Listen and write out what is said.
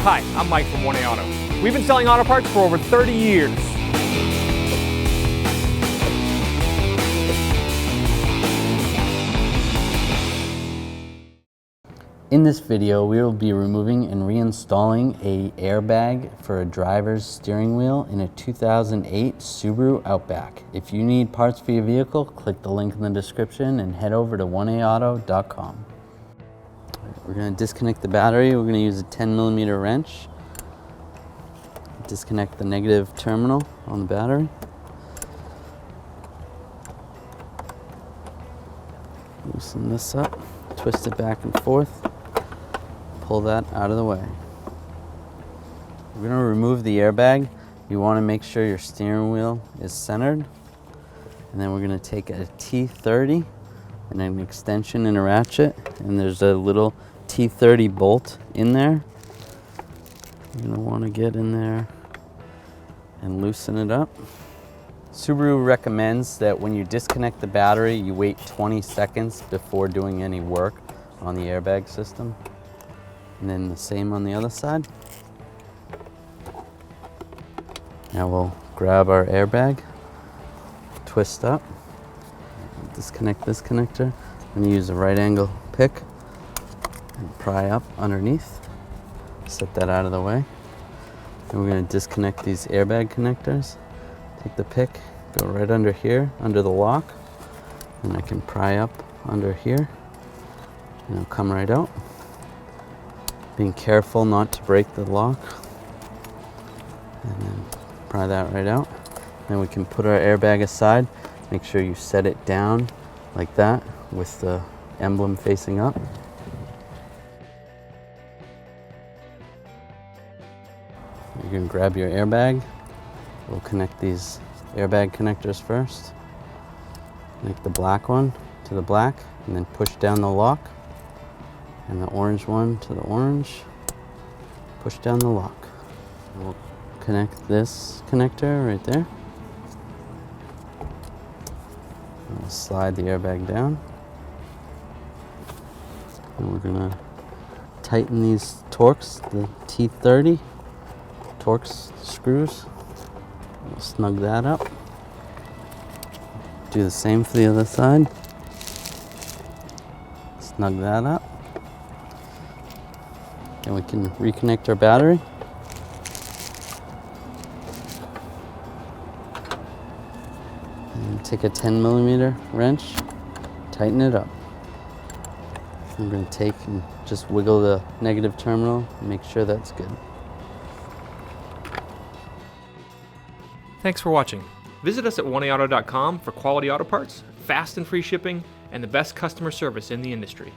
Hi, I'm Mike from 1A Auto. We've been selling auto parts for over 30 years. In this video, we will be removing and reinstalling an airbag for a driver's steering wheel in a 2008 Subaru Outback. If you need parts for your vehicle, click the link in the description and head over to 1aauto.com. We're going to disconnect the battery. We're going to use a 10mm wrench. Disconnect the negative terminal on the battery. Loosen this up, twist it back and forth. Pull that out of the way. We're going to remove the airbag. You want to make sure your steering wheel is centered. And then we're going to take a T30 and an extension and a ratchet. And there's a little T30 bolt in there. You're going to want to get in there and loosen it up. Subaru recommends that when you disconnect the battery, you wait 20 seconds before doing any work on the airbag system. And then the same on the other side. Now we'll grab our airbag, twist up, disconnect this connector. I'm going to use a right angle pick and pry up underneath. Set that out of the way. Then we're going to disconnect these airbag connectors. Take the pick, go right under here, under the lock. And I can pry up under here and it'll come right out. Being careful not to break the lock. And then pry that right out. Then we can put our airbag aside. Make sure you set it down like that with the emblem facing up. You can grab your airbag. We'll connect these airbag connectors first. Connect the black one to the black and then push down the lock. And the orange one to the orange. Push down the lock. We'll connect this connector right there. We'll slide the airbag down. And we're gonna tighten these Torx, the T30 Torx screws. We'll snug that up. Do the same for the other side. Snug that up. And we can reconnect our battery. And take a 10mm wrench, tighten it up. I'm going to take and just wiggle the negative terminal and make sure that's good. Thanks for watching. Visit us at 1aauto.com for quality auto parts, fast and free shipping, and the best customer service in the industry.